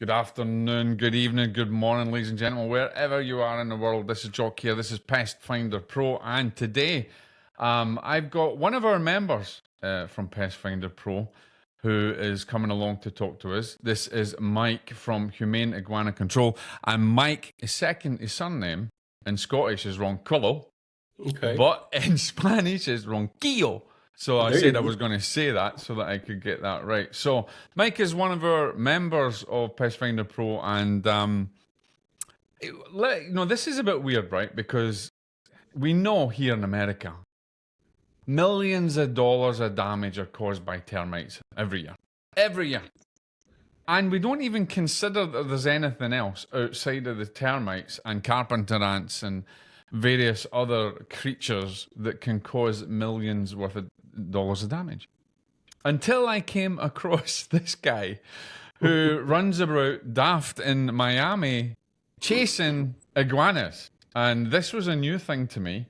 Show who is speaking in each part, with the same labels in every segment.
Speaker 1: Good afternoon, good evening, good morning, ladies and gentlemen, wherever you are in the world. This is Jock here. This is Pest Finder Pro, and today I've got one of our members from Pest Finder Pro who is coming along to talk to us. This is Mike from Humane Iguana Control, and Mike, his surname in Scottish is Ronquillo,
Speaker 2: Okay.
Speaker 1: but in Spanish is Ronquillo. So I
Speaker 2: There you
Speaker 1: said I
Speaker 2: go.
Speaker 1: was going to say that so that I could get that right. So Mike is one of our members of Pest Finder Pro, and this is a bit weird, right? Because we know here in America, millions of dollars of damage are caused by termites every year, and we don't even consider that there's anything else outside of the termites and carpenter ants and various other creatures that can cause millions worth of dollars of damage. Until I came across this guy who runs about daft in Miami chasing iguanas. And this was a new thing to me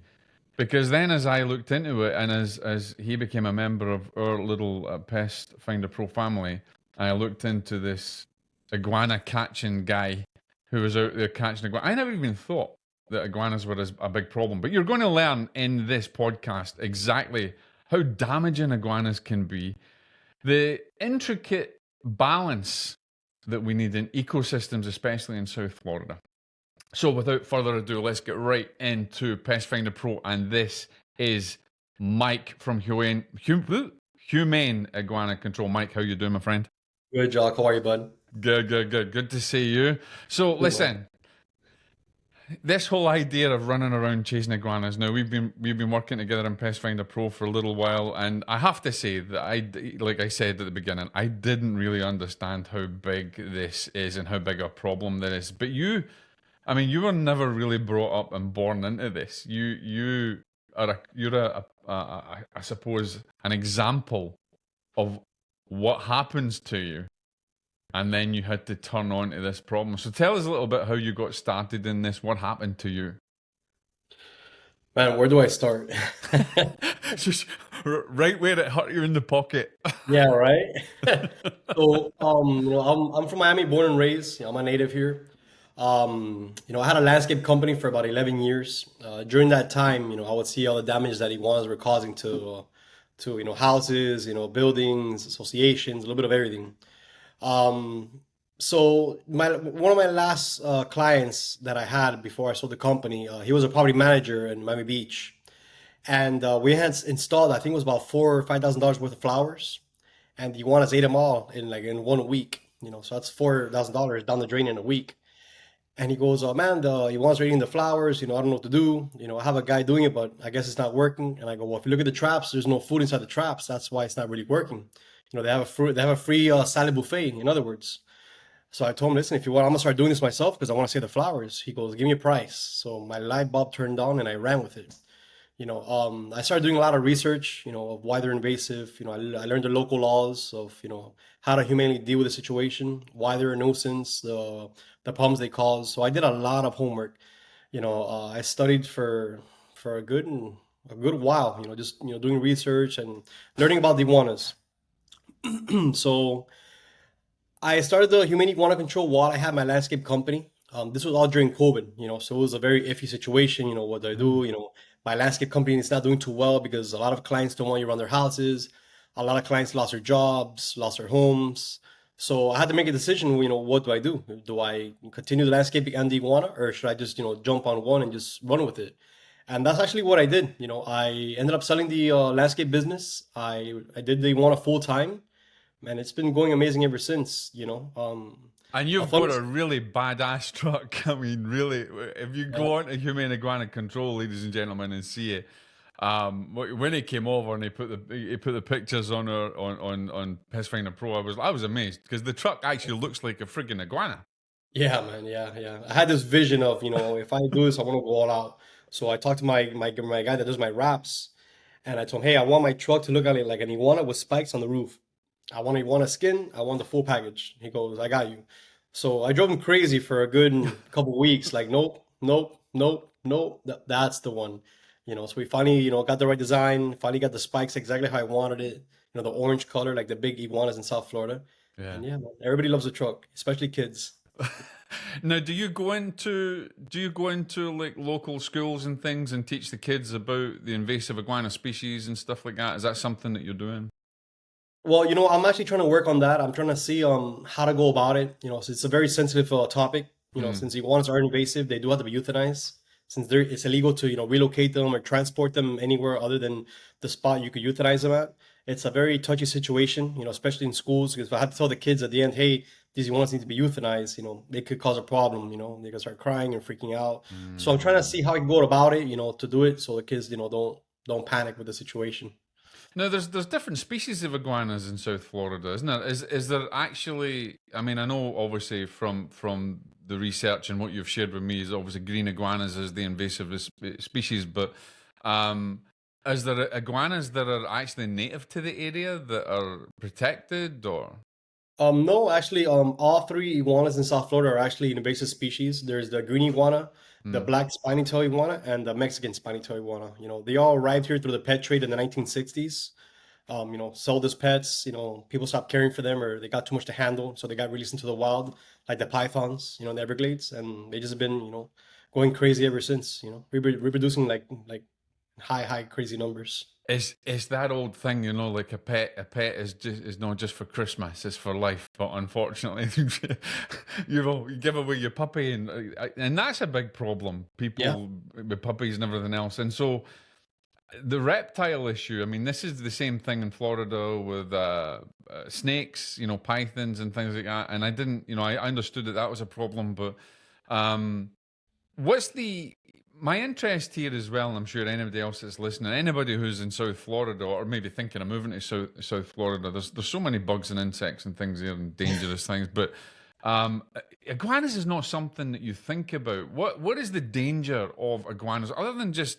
Speaker 1: because then as I looked into it and as he became a member of our little Pest Finder Pro family, I looked into this iguana catching guy who was out there catching iguana. I never even thought that iguanas were a big problem. But you're going to learn in this podcast exactly how damaging iguanas can be, the intricate balance that we need in ecosystems, especially in South Florida. So without further ado, let's get right into Pest Finder Pro, and this is Mike from Humane Iguana Control. Mike, how you doing, my friend?
Speaker 2: Good, Jock. How are you, bud?
Speaker 1: Good to see you. So
Speaker 2: Good, man.
Speaker 1: listen, this whole idea of running around chasing iguanas. Now we've been working together in Pest Finder Pro for a little while, and I have to say that like I said at the beginning, I didn't really understand how big this is and how big a problem that is. But you were never really brought up and born into this. I suppose an example of what happens to you, and then you had to turn on to this problem. So tell us a little bit how you got started in this. What happened to you?
Speaker 2: Man, where do I start?
Speaker 1: Just right where it hurt you in the pocket.
Speaker 2: Yeah, right. So, I'm from Miami, born and raised. I'm a native here. I had a landscape company for about 11 years. During that time, I would see all the damage that iguanas were causing to houses, buildings, associations, a little bit of everything. Um, so one of my last clients that I had before I sold the company, he was a property manager in Miami Beach, and we had installed, I think it was about $4,000 or $5,000 worth of flowers, and the iguanas ate them all in 1 week. So that's $4,000 down the drain in a week. And he goes, "Oh man, the iguanas are eating the flowers. I don't know what to do. I have a guy doing it, but I guess it's not working." And I go, "Well, if you look at the traps, there's no food inside the traps. That's why it's not really working. They have a free salad buffet, in other words." So I told him, "Listen, if you want, I'm gonna start doing this myself because I want to save the flowers." He goes, "Give me a price." So my light bulb turned on and I ran with it. I started doing a lot of research, of why they're invasive. I learned the local laws of, how to humanely deal with the situation, why they're a nuisance, the problems they cause. So I did a lot of homework. I studied for a good while. Just doing research and learning about the iguanas. So I started the Humane Iguana Control while I had my landscape company. This was all during COVID, so it was a very iffy situation. What do I do? My landscape company is not doing too well because a lot of clients don't want you around their houses. A lot of clients lost their jobs, lost their homes. So I had to make a decision. What do I do? Do I continue the landscaping and the iguana, or should I just, jump on one and just run with it? And that's actually what I did. I ended up selling the landscape business. I did the iguana full time, and it's been going amazing ever since.
Speaker 1: And
Speaker 2: A
Speaker 1: you've
Speaker 2: funny,
Speaker 1: got a really badass truck. I mean, really, if you
Speaker 2: uh,
Speaker 1: go on to Humane Iguana Control, ladies and gentlemen, and see it, when he came over and he put the pictures on on Pest Finder Pro, I was amazed because the truck actually looks like a friggin' iguana.
Speaker 2: yeah, man, yeah, yeah. I had this vision of, if I do this, I want to go all out. So I talked to my guy that does my wraps, and I told him, hey, I want my truck to look like an iguana with spikes on the roof. I want iguana skin. I want the full package. He goes, I got you. So I drove him crazy for a good couple weeks. Like, nope, nope, nope, nope. That's the one. So we finally, got the right design. Finally got the spikes exactly how I wanted it. The orange color, like the big iguanas in South Florida.
Speaker 1: Yeah.
Speaker 2: And yeah, man, everybody loves a truck, especially kids.
Speaker 1: Now, do you go into like local schools and things and teach the kids about the invasive iguana species and stuff like that? Is that something that you're doing?
Speaker 2: Well, I'm actually trying to work on that. I'm trying to see how to go about it. So it's a very sensitive topic.
Speaker 1: Hmm.
Speaker 2: Since iguanas are invasive, they do have to be euthanized. Since it's illegal to relocate them or transport them anywhere other than the spot you could euthanize them at. It's a very touchy situation. Especially in schools, because if I had to tell the kids at the end, hey, these iguanas need to be euthanized, they could cause a problem. They could start crying and freaking out. So I'm trying to
Speaker 1: Hmm.
Speaker 2: see how I can go about it. To do it so the kids, don't panic with the situation.
Speaker 1: Now, there's different species of iguanas in South Florida, isn't there? Is there actually? I mean, I know obviously from the research and what you've shared with me is obviously green iguanas is the invasive species, but um, is there iguanas that are actually native to the area that are protected or?
Speaker 2: No, actually, all three iguanas in South Florida are actually invasive species. There's the green iguana, the
Speaker 1: Hmm.
Speaker 2: black spiny tail iguana, and the Mexican spiny tail iguana. They all arrived here through the pet trade in the 1960s. Sold as pets. People stopped caring for them, or they got too much to handle, so they got released into the wild, like the pythons, in the Everglades, and they just been, going crazy ever since. Reproducing like high crazy numbers.
Speaker 1: It's that old thing, like a pet is not just for Christmas, it's for life. But unfortunately, you give away your puppy, and that's a big problem.
Speaker 2: Yeah.
Speaker 1: People with puppies and everything else, and so the reptile issue. I mean, this is the same thing in Florida with snakes, pythons and things like that. And I didn't, I understood that was a problem, but um, what's the my interest here as well, and I'm sure anybody else that's listening, anybody who's in South Florida or maybe thinking of moving to South Florida, there's so many bugs and insects and things here and dangerous things. But um, iguanas is not something that you think about. What is the danger of iguanas other than just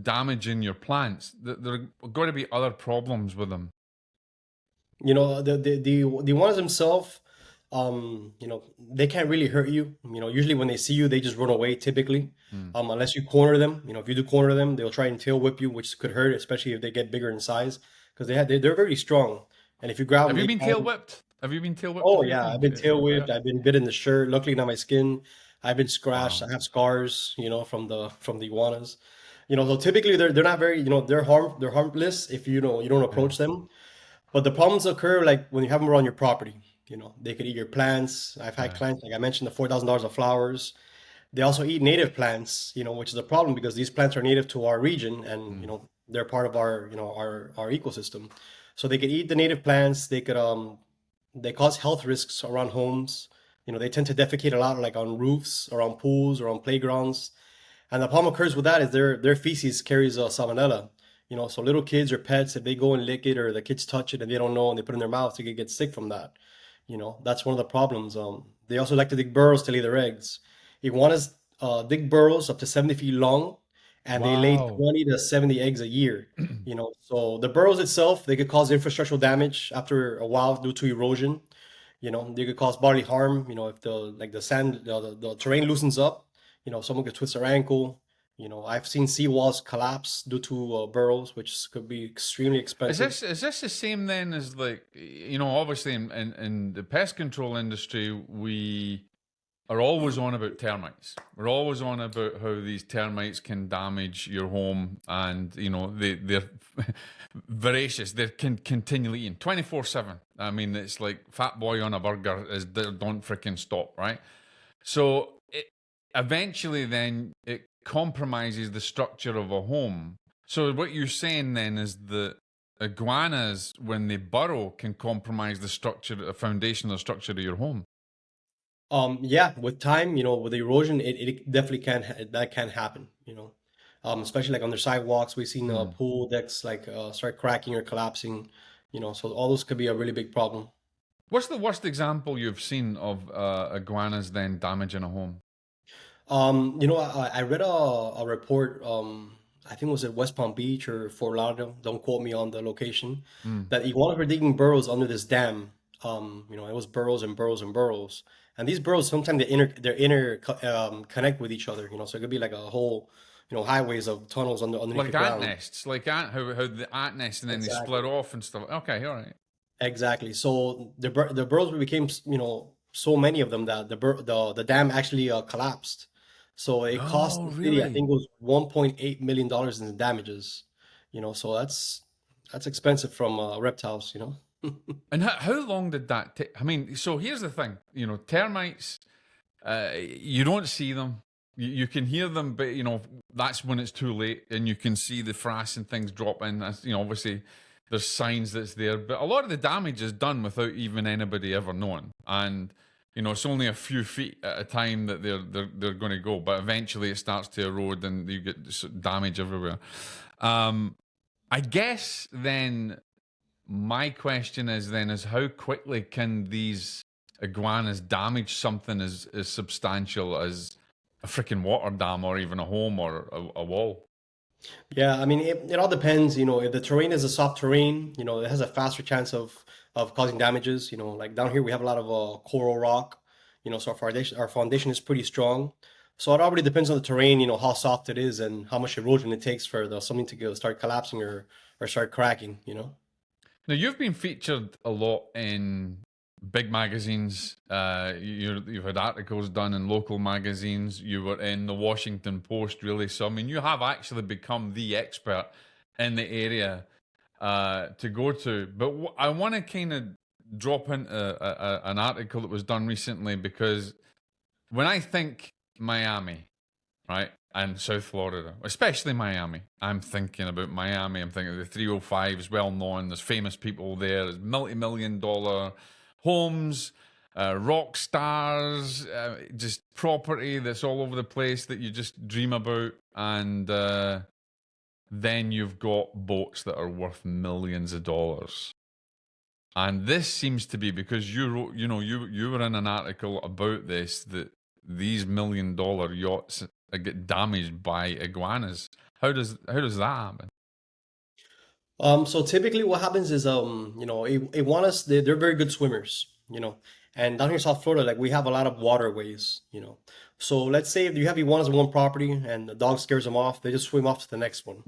Speaker 1: damaging your plants? There are got to be other problems with them.
Speaker 2: The ones themselves, they can't really hurt you. Usually when they see you, they just run away typically.
Speaker 1: Hmm.
Speaker 2: Unless you corner them. If you do corner them, they'll try and tail whip you, which could hurt, especially if they get bigger in size, because they're very strong. And if you grab them,
Speaker 1: Have you
Speaker 2: they
Speaker 1: been tail
Speaker 2: can.
Speaker 1: whipped? Have you been tail whipped a
Speaker 2: Oh
Speaker 1: few
Speaker 2: yeah, I've
Speaker 1: times?
Speaker 2: been tail
Speaker 1: Yeah.
Speaker 2: whipped. I've been bit in the shirt. Luckily not my skin. I've been scratched.
Speaker 1: Wow.
Speaker 2: I have scars, from the iguanas. So typically they're not very, they're harmless if you don't
Speaker 1: Yeah.
Speaker 2: approach them. But the problems occur like when you have them around your property. They could eat your plants. I've had
Speaker 1: Yeah.
Speaker 2: clients, like I mentioned, the $4,000 of flowers. They also eat native plants, which is a problem because these plants are native to our region and,
Speaker 1: Mm.
Speaker 2: they're part of our ecosystem. So they could eat the native plants. They cause health risks around homes. They tend to defecate a lot, like on roofs, around pools, or on playgrounds. And the problem occurs with that is their feces carries salmonella. So little kids or pets, if they go and lick it or the kids touch it and they don't know and they put it in their mouth, they could get sick from that. That's one of the problems. They also like to dig burrows to lay their eggs. Iguanas dig burrows up to 70 feet long, and they lay
Speaker 1: Wow.
Speaker 2: 20 to 70 eggs a year. So the burrows itself, they could cause infrastructural damage after a while due to erosion. They could cause bodily harm. If the sand, the terrain loosens up, someone could twist their ankle. I've seen seawalls collapse due to burrows, which could be extremely
Speaker 1: Is
Speaker 2: expensive.
Speaker 1: this the same then as like obviously in the pest control industry we are always on about termites. We're always on about how these termites can damage your home, and they're voracious. They're continually eating 24/7. I mean, it's like Fat Boy on a burger is they don't freaking stop, right? So eventually, then it compromises the structure of a home. So what you're saying then is that iguanas, when they burrow, can compromise the structure, the foundational structure of your home.
Speaker 2: Yeah, with time, with the erosion, it definitely that can happen, especially like on the sidewalks. We've seen
Speaker 1: Hmm.
Speaker 2: pool decks like start cracking or collapsing, so all those could be a really big problem.
Speaker 1: What's the worst example you've seen of iguanas then damaging a home?
Speaker 2: I read a report, I think it was at West Palm Beach or Fort Lauderdale, don't quote me on the location,
Speaker 1: Hmm.
Speaker 2: that iguanas were digging burrows under this dam. It was burrows and burrows and burrows. And these burrows sometimes connect with each other, so it could be like a whole, highways of tunnels underneath the
Speaker 1: Like ant
Speaker 2: ground.
Speaker 1: nests, like ant how the ant nest and then they split
Speaker 2: Exactly.
Speaker 1: off and stuff. Okay, all right.
Speaker 2: Exactly. So the burrows became, so many of them that the dam actually collapsed. So it cost
Speaker 1: Oh,
Speaker 2: the city, I
Speaker 1: really?
Speaker 2: think it was $1.8 million in damages. So that's expensive from reptiles.
Speaker 1: And how long did that take? I mean, so here's the thing, termites, you don't see them. You can hear them, but that's when it's too late, and you can see the frass and things drop in. That's, obviously there's signs that's there, but a lot of the damage is done without even anybody ever knowing. And it's only a few feet at a time that they're going to go, but eventually it starts to erode, and you get damage everywhere. Um, I guess then my question is then is how quickly can these iguanas damage something as substantial as a freaking water dam or even a home or a wall?
Speaker 2: Yeah, I mean, it all depends. If the terrain is a soft terrain, it has a faster chance of causing damages. Like down here, we have a lot of coral rock. So our foundation is pretty strong. So it all really depends on the terrain. How soft it is and how much erosion it takes for something to start collapsing or start cracking.
Speaker 1: Now you've been featured a lot in big magazines. You've had articles done in local magazines. You were in the Washington Post, really. So I mean, you have actually become the expert in the area to go to. But I want to kind of drop into an article that was done recently because when I think Miami, right, and South Florida, especially Miami, I'm thinking about Miami. I'm thinking the 305 is well known. There's famous people there. There's multi-million-dollar homes, rock stars, just property that's all over the place that you just dream about. And then you've got boats that are worth millions of dollars. And this seems to be because you wrote, you were in an article about this that these $1 million yachts get damaged by iguanas. How does that happen?
Speaker 2: So typically what happens is, iguanas, they're very good swimmers, and down here in South Florida, like we have a lot of waterways. So let's say if you have iguanas on one property and the dog scares them off, they just swim off to the next one,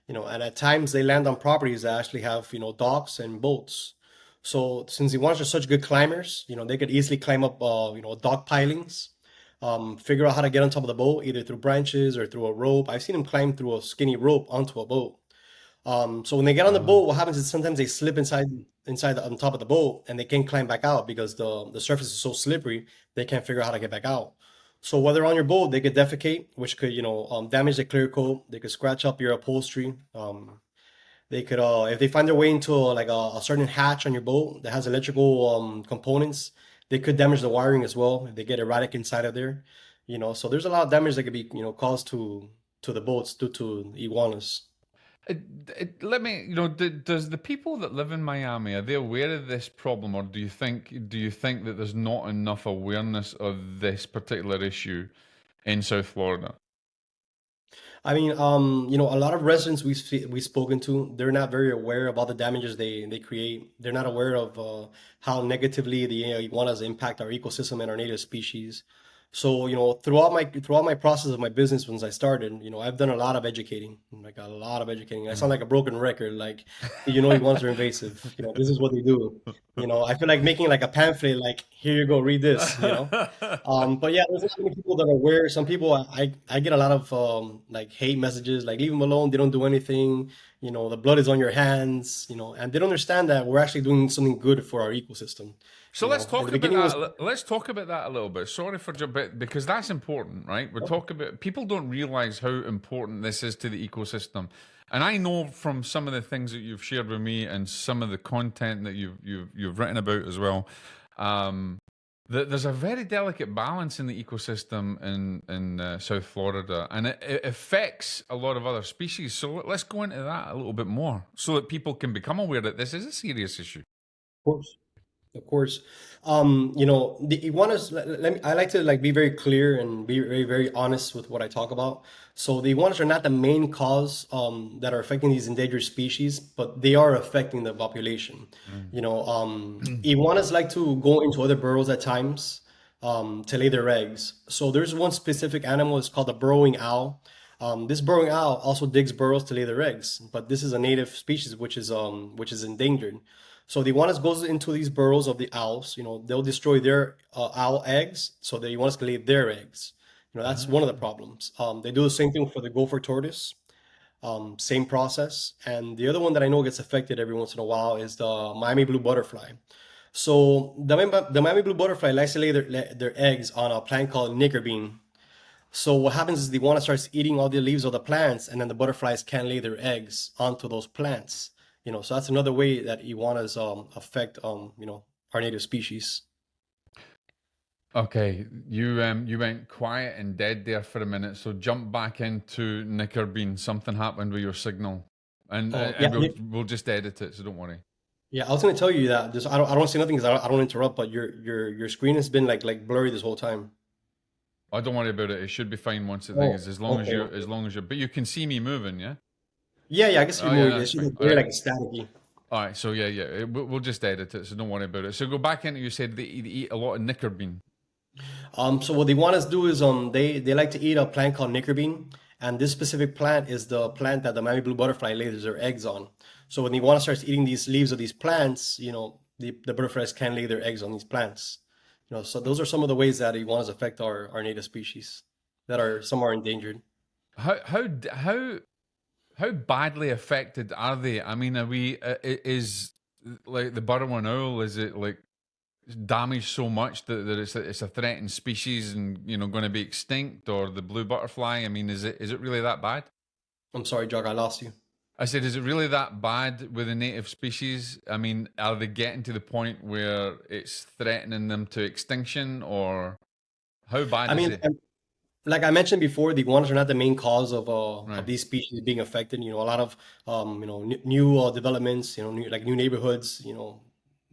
Speaker 2: and at times they land on properties that actually have, docks and boats. So since iguanas are such good climbers, they could easily climb up, dock pilings, figure out how to get on top of the boat, either through branches or through a rope. I've seen them climb through a skinny rope onto a boat. So when they get on the
Speaker 1: Uh,
Speaker 2: boat, what happens is sometimes they slip on top of the boat and they can't climb back out because the surface is so slippery they can't figure out how to get back out. So while they're on your boat, they could defecate, which could damage the clear coat. They could scratch up your upholstery. They could if they find their way into a certain hatch on your boat that has electrical components, they could damage the wiring as well if they get erratic inside of there. So there's a lot of damage that could be caused to the boats due to iguanas.
Speaker 1: let me, does the people that live in Miami, are they aware of this problem, or do you think that there's not enough awareness of this particular issue in South Florida?
Speaker 2: I mean, a lot of residents we've spoken to, they're not very aware about the damages they create. They're not aware of how negatively the iguanas impact our ecosystem and our native species. So, throughout my process of my business once I started, I've done a lot of educating, like a lot of educating. I sound like a broken record, like, iguanas are invasive. This is what they do. I feel like making like a pamphlet, like, here you go, read this. But yeah, there's not many people that are aware. Some people, I get a lot of like hate messages, like leave them alone. They don't do anything. The blood is on your hands. And they don't understand that we're actually doing something good for our ecosystem.
Speaker 1: So let's
Speaker 2: In the
Speaker 1: talk about
Speaker 2: beginning was
Speaker 1: that. Let's talk about that a little bit. Sorry for bit because that's important, right? We're talking about people don't realize how important this is to the ecosystem, and I know from some of the things that you've shared with me and some of the content that you've written about as well. Um, that there's a very delicate balance in the ecosystem in South Florida, and it affects a lot of other species. So let's go into that a little bit more, so that people can become aware that this is a serious issue.
Speaker 2: Of course. Of course. The iguanas, I like to like be very clear and be very, very honest with what I talk about. So the iguanas are not the main cause that are affecting these endangered species, but they are affecting the population. Iguanas like to go into other burrows at times to lay their eggs. So there's one specific animal, it's called the burrowing owl. This burrowing owl also digs burrows to lay their eggs, but this is a native species which is endangered. So the iguanas goes into these burrows of the owls. They'll destroy their owl eggs, so the iguanas can lay their eggs. That's one of the
Speaker 1: Ah,
Speaker 2: problems. They do the same thing for the gopher tortoise. Same process. And the other one that I know gets affected every once in a while is the Miami blue butterfly. So the Miami blue butterfly likes to lay their eggs on a plant called nickerbean. So what happens is the iguana starts eating all the leaves of the plants, and then the butterflies can't lay their eggs onto those plants. So that's another way that iguanas affect our native species.
Speaker 1: okay. You went quiet and dead there for a minute, so jump back into Nickerbean. Something happened with your signal, and
Speaker 2: Oh yeah,
Speaker 1: and we'll just edit it, so don't worry.
Speaker 2: yeah. I was gonna tell you that. Just I don't say nothing because I don't interrupt, but your screen has been like blurry this whole time.
Speaker 1: Oh, don't worry about it. It should be fine once it
Speaker 2: Oh,
Speaker 1: things as long as
Speaker 2: okay,
Speaker 1: you
Speaker 2: okay.
Speaker 1: as long as you. But you can see me moving, yeah.
Speaker 2: Yeah, yeah. I guess
Speaker 1: Oh
Speaker 2: you're
Speaker 1: yeah,
Speaker 2: moving.
Speaker 1: that's
Speaker 2: It's just
Speaker 1: fine.
Speaker 2: like
Speaker 1: All
Speaker 2: very
Speaker 1: right.
Speaker 2: like staticky.
Speaker 1: All right, so yeah, we'll just edit it, so don't worry about it. So go back into you said they eat a lot of Nickerbean.
Speaker 2: So what they want us to do is they like to eat a plant called nickerbean, and this specific plant is the plant that the Miami blue butterfly lays their eggs on. So when the iguana starts eating these leaves of these plants, the butterflies can lay their eggs on these plants. So those are some of the ways that iguanas affect our native species that are some are endangered.
Speaker 1: How badly affected are they? I mean, are we is like the Burrowing owl? Is it like damaged so much that it's a threatened species and going to be extinct? Or the blue butterfly? I mean, is it really that bad?
Speaker 2: I'm sorry, Jock, I lost you.
Speaker 1: I said, is it really that bad with the native species? I mean, are they getting to the point where it's threatening them to extinction, or how bad
Speaker 2: I
Speaker 1: is
Speaker 2: mean,
Speaker 1: it?
Speaker 2: like I mentioned before, the iguanas are not the main cause of
Speaker 1: Right.
Speaker 2: these species being affected. A lot of new developments, like new neighborhoods.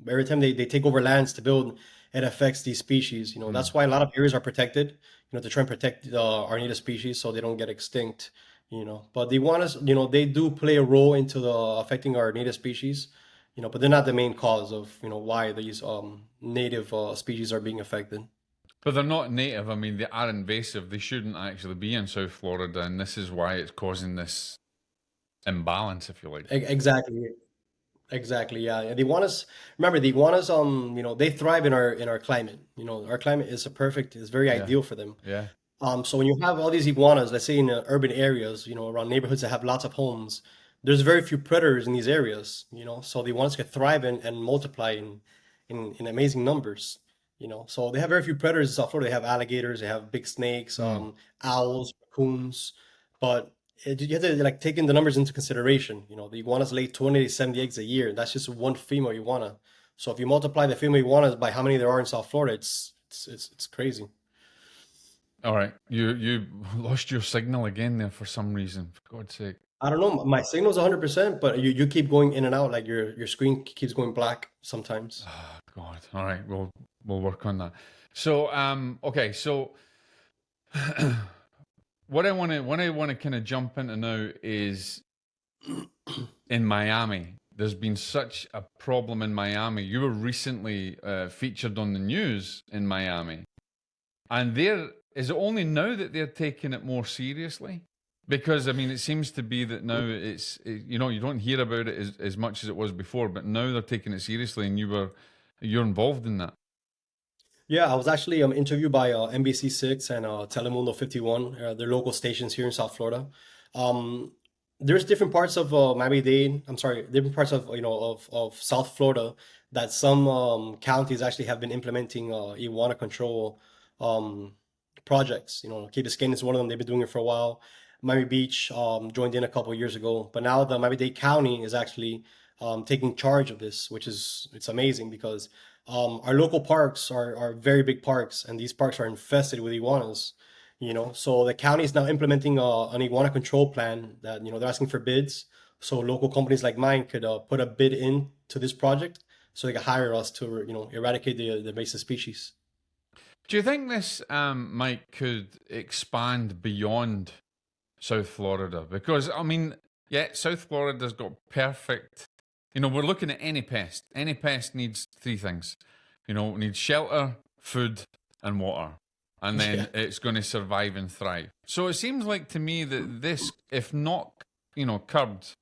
Speaker 2: Every time they take over lands to build, it affects these species.
Speaker 1: Hmm.
Speaker 2: That's why a lot of areas are protected. To try and protect our native species so they don't get extinct. But the iguanas, they do play a role into the affecting our native species. But they're not the main cause of why these native species are being affected.
Speaker 1: But they're not native. I mean, they are invasive. They shouldn't actually be in South Florida, and this is why it's causing this imbalance, if you like.
Speaker 2: Exactly. Exactly. Yeah. Yeah. The iguanas. Remember, the iguanas. They thrive in our climate. Our climate is is very
Speaker 1: Yeah,
Speaker 2: ideal for them.
Speaker 1: yeah.
Speaker 2: So when you have all these iguanas, let's say in urban areas, around neighborhoods that have lots of homes, there's very few predators in these areas. So the iguanas can thrive and multiply in amazing numbers. So they have very few predators in South Florida. They have alligators, they have big snakes,
Speaker 1: Hmm.
Speaker 2: owls, raccoons, but you have to like take in the numbers into consideration. The iguanas lay 20 to 70 eggs a year. That's just one female iguana. So if you multiply the female iguanas by how many there are in South Florida, it's crazy.
Speaker 1: All right, you lost your signal again there for some reason. For God's sake.
Speaker 2: I don't know. My signal's 100%, but you keep going in and out. Like your screen keeps going black sometimes.
Speaker 1: Oh, God. All right, we'll work on that. So, okay, so what I want to kind of jump into now is in Miami. There's been such a problem in Miami. You were recently featured on the news in Miami, and there is it only now that they're taking it more seriously? Because I mean, it seems to be that now you don't hear about it as much as it was before, but now they're taking it seriously, and you're involved in that.
Speaker 2: Yeah, I was actually interviewed by NBC6 and Telemundo 51, their local stations here in South Florida. Um, there's different parts of Miami-Dade. I'm sorry, different parts of of South Florida that some counties actually have been implementing iguana control um, projects. Key Biscayne is one of them. They've been doing it for a while. Miami Beach joined in a couple of years ago, but now the Miami-Dade County is actually taking charge of this, which is it's amazing because our local parks are very big parks, and these parks are infested with iguanas. So the county is now implementing an iguana control plan that they're asking for bids. So local companies like mine could put a bid in to this project, so they can hire us to eradicate the invasive species.
Speaker 1: Do you think this Mike could expand beyond South Florida? Because I mean, yeah, South Florida's got perfect. We're looking at any pest. Any pest needs three things. It needs shelter, food, and water, and
Speaker 2: Yeah.
Speaker 1: then it's going to survive and thrive. So it seems like to me that this, if not, curbed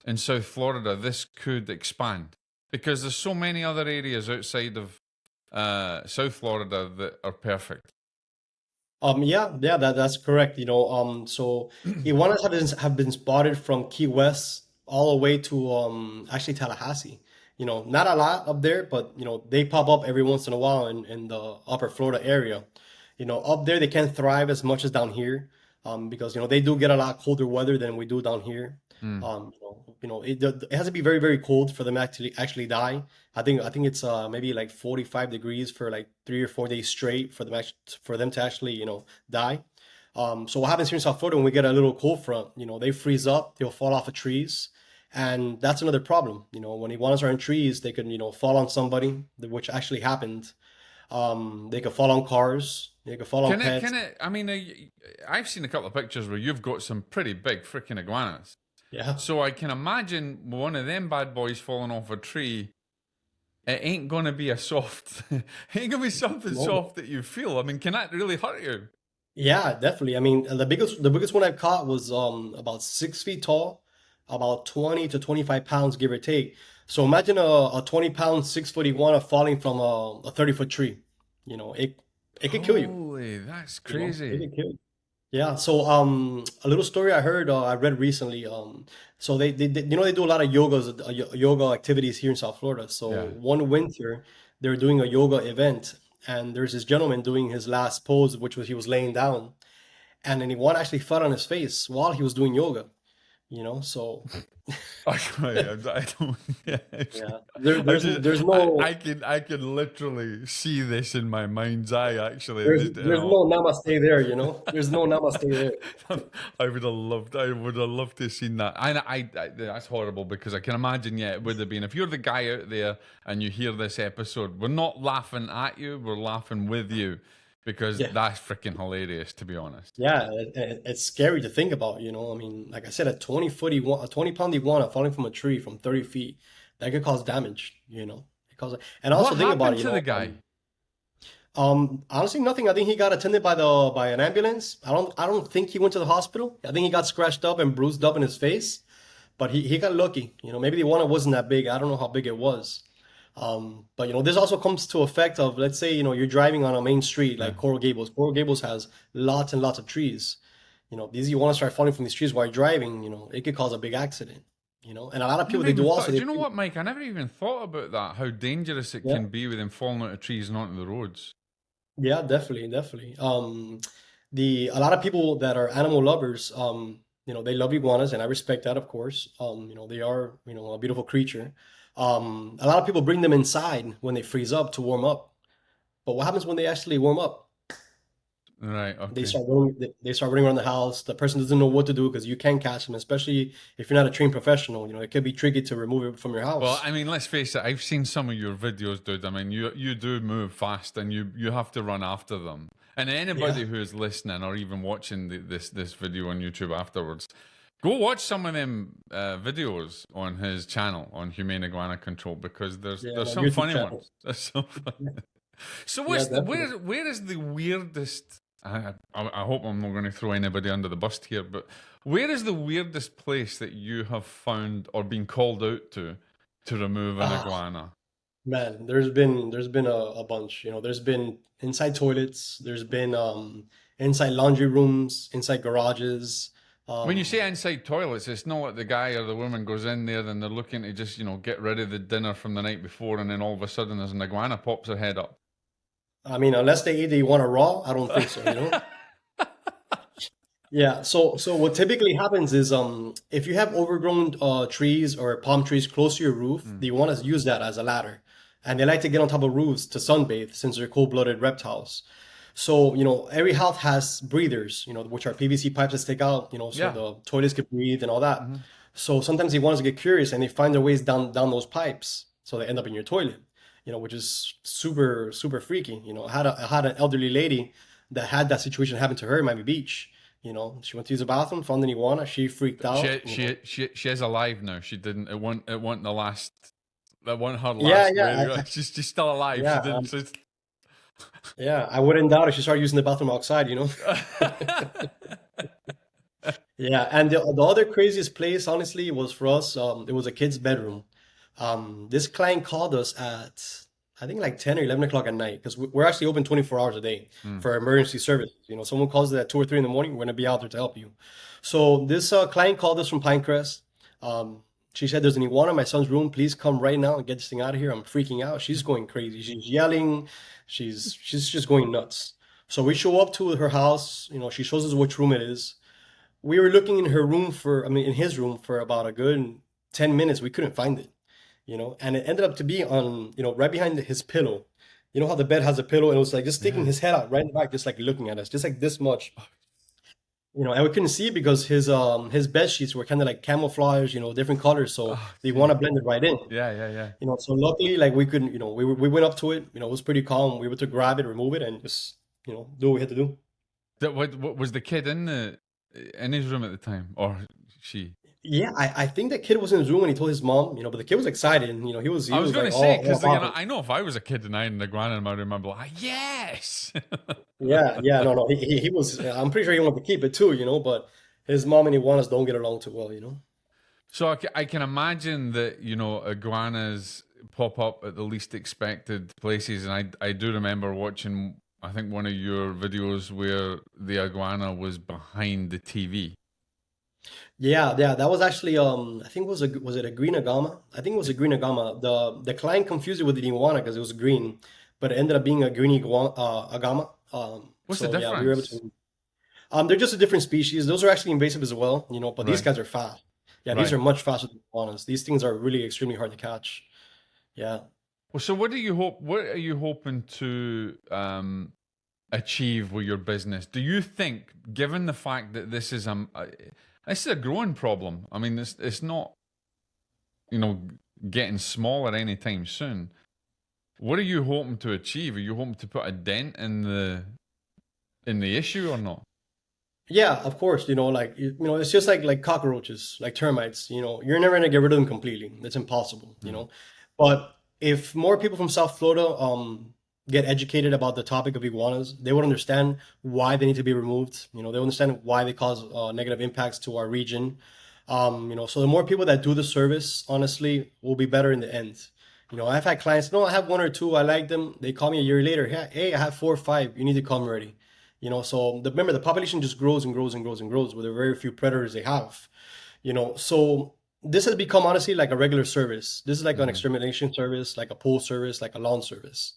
Speaker 1: in South Florida, this could expand. Because there's so many other areas outside of South Florida that are perfect.
Speaker 2: Yeah, that's correct. So iguanas have been spotted from Key West all the way to actually Tallahassee. Not a lot up there, but they pop up every once in a while in the upper Florida area. Up there they can't thrive as much as down here, because they do get a lot colder weather than we do down here.
Speaker 1: Mm.
Speaker 2: It has to be very, very cold for them to actually die. I think it's maybe like 45 degrees for like 3 or 4 days straight for them to actually die. So what happens here in South Florida when we get a little cold front? They freeze up, they'll fall off of trees, and that's another problem. When iguanas are in trees, they can fall on somebody, which actually happened. They could fall on cars, they could fall on
Speaker 1: Can it?
Speaker 2: pets.
Speaker 1: Can it? I mean, I've seen a couple of pictures where you've got some pretty big freaking iguanas.
Speaker 2: Yeah.
Speaker 1: So I can imagine one of them bad boys falling off a tree. It ain't gonna be a soft. It ain't gonna be something
Speaker 2: No.
Speaker 1: soft that you feel. I mean, can that really hurt you?
Speaker 2: Yeah, definitely. I mean, the biggest one I've caught was about 6 feet tall, about 20 to 25 pounds, give or take. So imagine a 20-pound, 6 foot iguana falling from a 30-foot tree. It could kill you.
Speaker 1: Holy, that's
Speaker 2: It
Speaker 1: crazy.
Speaker 2: could kill you. Yeah. So a little story I read recently. So they do a lot of yoga activities here in South Florida. So
Speaker 1: Yeah.
Speaker 2: one winter they were doing a yoga event, and there's this gentleman doing his last pose, which was he was laying down, and then one actually fell on his face while he was doing yoga. So
Speaker 1: I don't. Yeah,
Speaker 2: yeah, there,
Speaker 1: I
Speaker 2: there's
Speaker 1: just.
Speaker 2: there's no
Speaker 1: I can literally see this in my mind's eye. Actually,
Speaker 2: there's there's no namaste there. There's no namaste there.
Speaker 1: I would have loved. I would have loved to have seen that. That's horrible because I can imagine. Yeah, it would have been. If you're the guy out there and you hear this episode, we're not laughing at you. We're laughing with you because
Speaker 2: Yeah.
Speaker 1: that's freaking hilarious. To be honest.
Speaker 2: Yeah, it's scary to think about. I mean, like I said, a 20-pound iguana falling from a tree from 30 feet, that could cause damage. And
Speaker 1: What
Speaker 2: also think about
Speaker 1: happened
Speaker 2: it.
Speaker 1: to the guy?
Speaker 2: Honestly, nothing. I think he got attended by an ambulance. I don't think he went to the hospital. I think he got scratched up and bruised up in his face, but he got lucky. Maybe the iguana wasn't that big. I don't know how big it was. But this also comes to effect of, let's say, you're driving on a main street
Speaker 1: Yeah.
Speaker 2: like Coral Gables. Coral Gables has lots and lots of trees. These iguanas start falling from these trees while you're driving, it could cause a big accident. And a lot of people,
Speaker 1: Never
Speaker 2: they
Speaker 1: even
Speaker 2: do
Speaker 1: thought.
Speaker 2: also,
Speaker 1: Do
Speaker 2: they,
Speaker 1: you know what, Mike? I never even thought about that. How dangerous it
Speaker 2: yeah,
Speaker 1: can be with them falling out of trees and onto the roads.
Speaker 2: yeah, definitely, definitely. A lot of people that are animal lovers, they love iguanas, and I respect that, of course. They are, a beautiful creature. A lot of people bring them inside when they freeze up to warm up. But what happens when they actually warm up?
Speaker 1: Right.
Speaker 2: They
Speaker 1: Okay.
Speaker 2: start running, they start running around the house. The person doesn't know what to do because you can't catch them, especially if you're not a trained professional. It could be tricky to remove it from your
Speaker 1: Well,
Speaker 2: house.
Speaker 1: I mean, let's face it. I've seen some of your videos, dude. I mean, you do move fast, and you have to run after them. And
Speaker 2: Yeah,
Speaker 1: anybody who is listening or even watching this video on YouTube afterwards, go watch some of them videos on his channel on Humane Iguana Control because
Speaker 2: yeah,
Speaker 1: there's
Speaker 2: my
Speaker 1: some
Speaker 2: YouTube
Speaker 1: funny
Speaker 2: channel.
Speaker 1: ones. There's some funny. So
Speaker 2: Yeah,
Speaker 1: what's the
Speaker 2: definitely.
Speaker 1: where is the weirdest? I hope I'm not going to throw anybody under the bus here, but where is the weirdest place that you have found or been called out to remove an
Speaker 2: Ah,
Speaker 1: iguana?
Speaker 2: man, there's been a bunch. There's been inside toilets. There's been inside laundry rooms, inside garages.
Speaker 1: When you
Speaker 2: Um,
Speaker 1: say inside toilets, it's not like the guy or the woman goes in there and they're looking to just get rid of the dinner from the night before, and then all of a sudden there's an iguana pops her head up.
Speaker 2: I mean, unless they eat the iguana raw, I don't think so. Yeah, so what typically happens is if you have overgrown trees or palm trees close to your roof,
Speaker 1: Mm.
Speaker 2: the iguanas use that as a ladder. And they like to get on top of roofs to sunbathe since they're cold-blooded reptiles. So, every house has breathers, which are PVC pipes that stick out, so
Speaker 1: Yeah.
Speaker 2: the toilets can breathe and all that.
Speaker 1: Hmm.
Speaker 2: So sometimes the iguanas get curious and they find their ways down those pipes. So they end up in your toilet, which is super, super freaky. I had an elderly lady that had that situation happen to her in Miami Beach. She went to use the bathroom, found an iguana. She freaked out.
Speaker 1: She is alive now. She didn't. It wasn't the last. That wasn't her
Speaker 2: Yeah,
Speaker 1: last
Speaker 2: yeah,
Speaker 1: radio. She's still alive. She
Speaker 2: yeah,
Speaker 1: didn't. She's-
Speaker 2: yeah. I wouldn't doubt if she started using the bathroom outside. Yeah, and the other craziest place, honestly, was for us. It was a kid's bedroom. This client called us at, I think, like 10 or 11 o'clock at night, because we're actually open 24 hours a day
Speaker 1: Mm.
Speaker 2: for emergency services. Someone calls it at 2 or 3 in the morning, we're going to be out there to help you. So this client called us from Pinecrest. She said, "There's an iguana in my son's room. Please come right now and get this thing out of here. I'm freaking out." She's going crazy. She's yelling. She's just going nuts. So we show up to her house. She shows us which room it is. We were looking in her room in his room for about a good 10 minutes. We couldn't find it, and it ended up to be on, right behind his pillow. You know how the bed has a pillow, and it was like just sticking
Speaker 1: Yeah.
Speaker 2: his head out right in the back, just like looking at us, just like this much. And we couldn't see it because his bed sheets were kind of like camouflage, different colors, so
Speaker 1: Oh,
Speaker 2: the
Speaker 1: gee.
Speaker 2: iguana blended right in.
Speaker 1: Yeah, yeah, yeah.
Speaker 2: So luckily, like we couldn't, we went up to it, it was pretty calm. We were able to grab it, remove it, and just, do what we had to do.
Speaker 1: What was the kid in his room at the time, or she?
Speaker 2: Yeah, I think the kid was in his room when he told his mom, but the kid was excited, and he
Speaker 1: I was
Speaker 2: was
Speaker 1: going
Speaker 2: like
Speaker 1: to say
Speaker 2: all
Speaker 1: because
Speaker 2: about it.
Speaker 1: I know if I was a kid and I had an iguana in my room, I'd be like, yes.
Speaker 2: Yeah, no, he was. I'm pretty sure he wanted to keep it too, but his mom and iguanas don't get along too well.
Speaker 1: So I can imagine that iguanas pop up at the least expected places, and I do remember watching, I think, one of your videos where the iguana was behind the TV.
Speaker 2: Yeah, that was actually I think was it a green agama? I think it was a green agama. The client confused it with the iguana because it was green, but it ended up being a green agama.
Speaker 1: What's the
Speaker 2: So yeah, we were able
Speaker 1: difference?
Speaker 2: to. They're just a different species. Those are actually invasive as well, but these
Speaker 1: Right,
Speaker 2: guys are fast. Yeah, these
Speaker 1: right.
Speaker 2: are much faster than iguanas. These things are really extremely hard to catch. Yeah.
Speaker 1: Well, so what do you hope? What are you hoping to achieve with your business? Do you think, given the fact that this is a growing problem? I mean, it's not you know getting smaller anytime soon. What are you hoping to achieve? Are you hoping to put a dent in the issue or not?
Speaker 2: Yeah, of course, like it's just like cockroaches, like termites, you're never gonna get rid of them completely. It's impossible. But if more people from South Florida get educated about the topic of iguanas, they would understand why they need to be removed. They understand why they cause negative impacts to our region. So the more people that do the service, honestly, will be better in the end. I've had clients, no, I have one or two, I like them. They call me a year later, hey, I have 4 or 5, you need to come already. So remember, the population just grows and grows and grows and grows with the very few predators they have. So this has become honestly like a regular service. This is like an
Speaker 1: Hmm.
Speaker 2: extermination service, like a pool service, like a lawn service.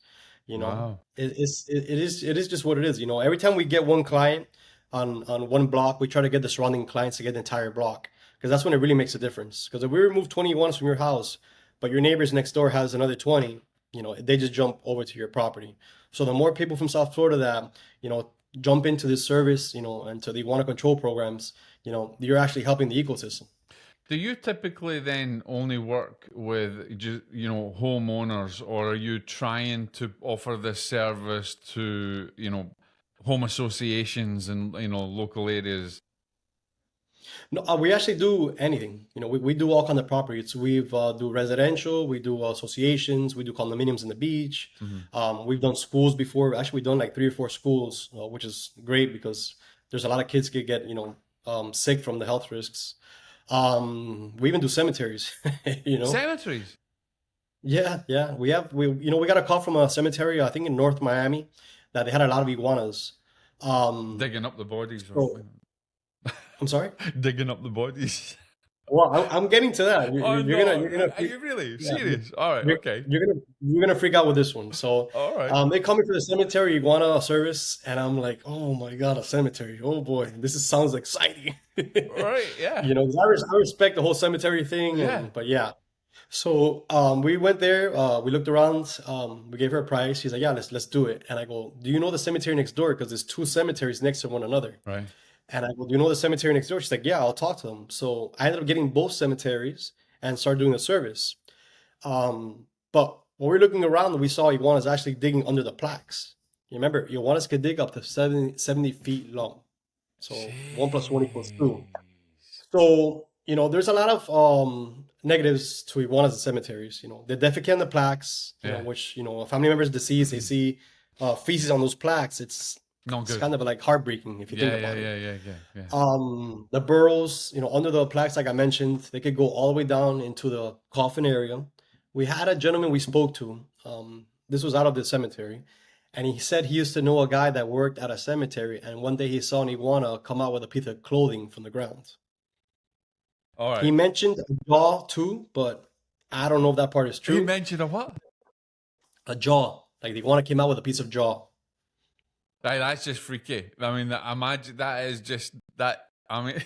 Speaker 1: Wow.
Speaker 2: It is just what it is. Every time we get one client on one block, we try to get the surrounding clients to get the entire block, because that's when it really makes a difference. Because if we remove 20 ones from your house, but your neighbors next door has another 20, they just jump over to your property. So the more people from South Florida that jump into this service, and to the iguana control programs, you're actually helping the ecosystem.
Speaker 1: Do you typically then only work with just, homeowners, or are you trying to offer this service to, home associations and, local areas?
Speaker 2: No, we actually do anything. We do all kind of properties. We've do residential, we do associations, we do condominiums in the beach.
Speaker 1: Hmm.
Speaker 2: We've done schools before. Actually, we've done like 3 or 4 schools, which is great because there's a lot of kids get sick from the health risks. We even do cemeteries. you know.
Speaker 1: Cemeteries.
Speaker 2: Yeah. We got a call from a cemetery, I think in North Miami, that they had a lot of iguanas. Um,
Speaker 1: Digging up the bodies, or
Speaker 2: so I'm sorry.
Speaker 1: digging up the bodies.
Speaker 2: Well, I'm getting to that. You,
Speaker 1: Oh
Speaker 2: you-
Speaker 1: no!
Speaker 2: you're gonna,
Speaker 1: Are you really
Speaker 2: yeah, you-
Speaker 1: serious? All right,
Speaker 2: you're,
Speaker 1: okay,
Speaker 2: you're gonna freak out with this one. So,
Speaker 1: all right,
Speaker 2: they call me for the cemetery iguana service, and I'm like, oh my God, a cemetery! Oh boy, sounds exciting.
Speaker 1: all right, yeah,
Speaker 2: 'Cause I respect the whole cemetery thing,
Speaker 1: yeah,
Speaker 2: but yeah. So, we went there. We looked around. We gave her a price. She's like, yeah, let's do it. And I go, do you know the cemetery next door? Because there's 2 cemeteries next to one another.
Speaker 1: right.
Speaker 2: And I go, do you know the cemetery next door? She's like, yeah, I'll talk to them. So I ended up getting both cemeteries and started doing the service. But when we were looking around, we saw iguanas actually digging under the plaques. You remember, iguanas could dig up to 70 feet long. So 1 + 1 = 2.
Speaker 1: Jeez.
Speaker 2: So, there's a lot of negatives to iguanas and cemeteries. They defecate on the plaques,
Speaker 1: Yeah,
Speaker 2: which, a family member is deceased, they see feces on those plaques.
Speaker 1: not
Speaker 2: It's
Speaker 1: good.
Speaker 2: kind of like heartbreaking if you think
Speaker 1: Yeah, yeah,
Speaker 2: about it.
Speaker 1: yeah, yeah, yeah, yeah.
Speaker 2: The burrows, under the plaques, like I mentioned, they could go all the way down into the coffin area. We had a gentleman we spoke to. This was out of the cemetery, and he said he used to know a guy that worked at a cemetery, and one day he saw an iguana come out with a piece of clothing from the ground.
Speaker 1: All
Speaker 2: He
Speaker 1: right.
Speaker 2: mentioned a jaw too, but I don't know if that part is
Speaker 1: He
Speaker 2: true.
Speaker 1: mentioned a what?
Speaker 2: A jaw, like the iguana came out with a piece of jaw.
Speaker 1: That's just freaky. I mean, imagine that is just that. I mean,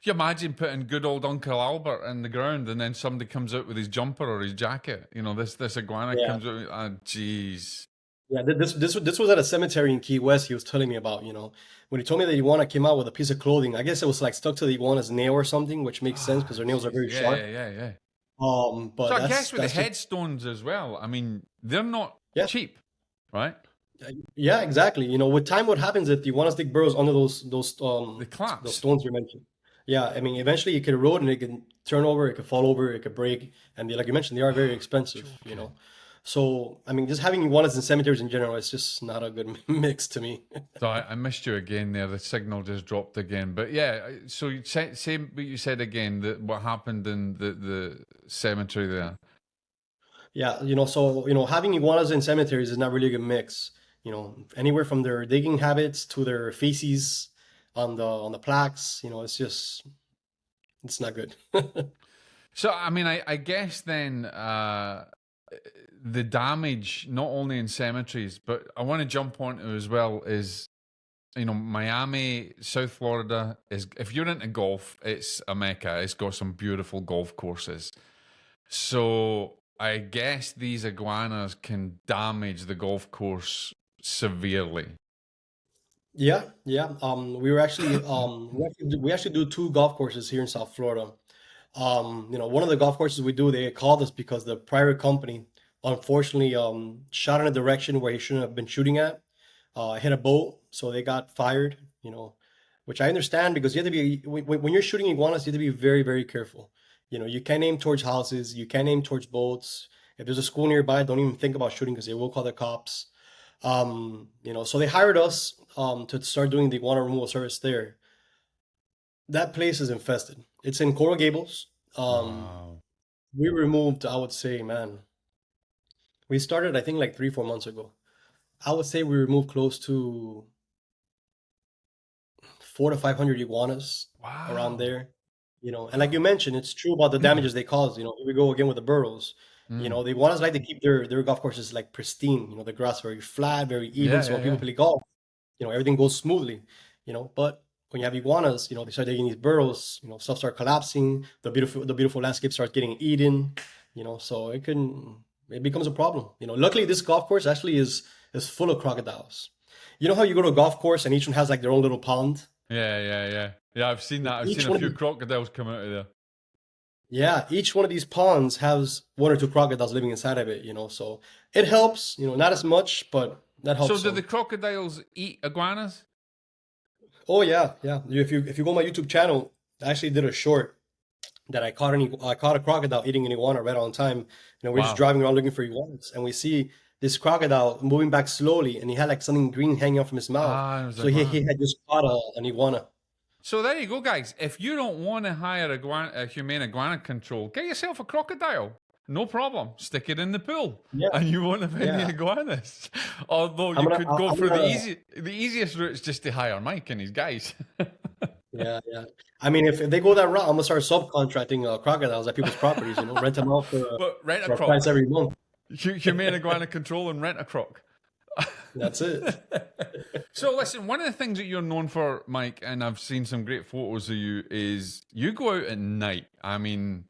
Speaker 1: you imagine putting good old Uncle Albert in the ground, and then somebody comes out with his jumper or his jacket. You know, this iguana
Speaker 2: Yeah.
Speaker 1: comes out. Ah, jeez.
Speaker 2: Yeah, this was at a cemetery in Key West. He was telling me about, when he told me that the iguana came out with a piece of clothing. I guess it was like stuck to the iguana's nail or something, which makes sense because
Speaker 1: Ah,
Speaker 2: their nails are
Speaker 1: jeez.
Speaker 2: very
Speaker 1: Yeah, yeah,
Speaker 2: sharp.
Speaker 1: yeah, yeah. So
Speaker 2: But
Speaker 1: I
Speaker 2: that's
Speaker 1: guess with the
Speaker 2: that's just
Speaker 1: headstones as well. I mean, they're not
Speaker 2: yeah,
Speaker 1: cheap, right?
Speaker 2: yeah, exactly. With time, what happens if the iguanas dig burrows under
Speaker 1: They
Speaker 2: those
Speaker 1: collapse.
Speaker 2: stones you mentioned? Yeah, I mean, eventually it could erode and it can turn over, it could fall over, it could break, and like you mentioned, they are very expensive.
Speaker 1: Joking.
Speaker 2: So I mean, just having iguanas in cemeteries in general, it's just not a good mix to me.
Speaker 1: So I missed you again there. The signal just dropped again. But yeah, so you say what you said again. That what happened in the cemetery there.
Speaker 2: Yeah, so having iguanas in cemeteries is not really a good mix. Anywhere from their digging habits to their feces on the plaques, it's not good.
Speaker 1: So I mean, I guess then the damage not only in cemeteries, but I want to jump onto as well is Miami, South Florida is, if you're into golf, it's a mecca. It's got some beautiful golf courses. So I guess these iguanas can damage the golf course severely.
Speaker 2: Yeah, yeah. We actually do two golf courses here in South Florida. One of the golf courses we do, they called us because the prior company unfortunately shot in a direction where he shouldn't have been shooting at. Hit a boat, so they got fired. Which I understand because you have to be when you're shooting iguanas, you have to be very, very careful. You can't aim towards houses, you can't aim towards boats. If there's a school nearby, don't even think about shooting because they will call the cops. So they hired us to start doing the iguana removal service there. That place is infested. It's in Coral Gables.
Speaker 1: Wow.
Speaker 2: We removed, I would say, man, we started, I think, like 3, 4 months ago. I would say we removed close to 400 to 500 iguanas around
Speaker 1: Wow.
Speaker 2: there. And like you
Speaker 1: Wow.
Speaker 2: mentioned, it's true about the damages they cause. Here we go again with the burrows.
Speaker 1: Mm.
Speaker 2: The iguanas like to keep their golf courses like pristine. The grass very flat, very even.
Speaker 1: Yeah,
Speaker 2: So
Speaker 1: yeah,
Speaker 2: when people
Speaker 1: yeah.
Speaker 2: play golf, everything goes smoothly. But when you have iguanas, they start digging these burrows. Stuff start collapsing. The beautiful landscape starts getting eaten. So it becomes a problem. Luckily this golf course actually is full of crocodiles. You know how you go to a golf course and each one has like their own little pond.
Speaker 1: Yeah, yeah, yeah. Yeah, I've seen that. I've seen
Speaker 2: Each
Speaker 1: a
Speaker 2: one of
Speaker 1: few
Speaker 2: these,
Speaker 1: crocodiles come out of there.
Speaker 2: yeah, each one of these ponds has one or two crocodiles living inside of it. So it helps. Not as much, but that
Speaker 1: So
Speaker 2: helps
Speaker 1: do the
Speaker 2: some.
Speaker 1: crocodiles eat iguanas?
Speaker 2: Oh yeah, yeah. If you go on my YouTube channel, I actually did a short that I caught a crocodile eating an iguana right on time. We're just
Speaker 1: Wow.
Speaker 2: driving around looking for iguanas, and we see this crocodile moving back slowly, and he had like something green hanging out from his mouth.
Speaker 1: Ah, it was
Speaker 2: So he
Speaker 1: iguana.
Speaker 2: had just caught an iguana.
Speaker 1: So there you go, guys. If you don't want to hire a humane iguana control, get yourself a crocodile. No problem. Stick it in the pool,
Speaker 2: Yeah,
Speaker 1: and you won't have any
Speaker 2: yeah.
Speaker 1: iguanas. Although
Speaker 2: I'm
Speaker 1: you
Speaker 2: gonna
Speaker 1: could
Speaker 2: I-
Speaker 1: go
Speaker 2: I'm
Speaker 1: for the
Speaker 2: gonna
Speaker 1: easiest route is just to hire Mike and his guys.
Speaker 2: Yeah, yeah. I mean, if they go that route, I'm gonna start subcontracting crocodiles at people's properties. Rent them out for
Speaker 1: But rent a
Speaker 2: for a price
Speaker 1: croc.
Speaker 2: every month.
Speaker 1: Humane iguana control and rent a croc.
Speaker 2: That's it.
Speaker 1: So listen, one of the things that you're known for, Mike, and I've seen some great photos of you, is you go out at night. I mean,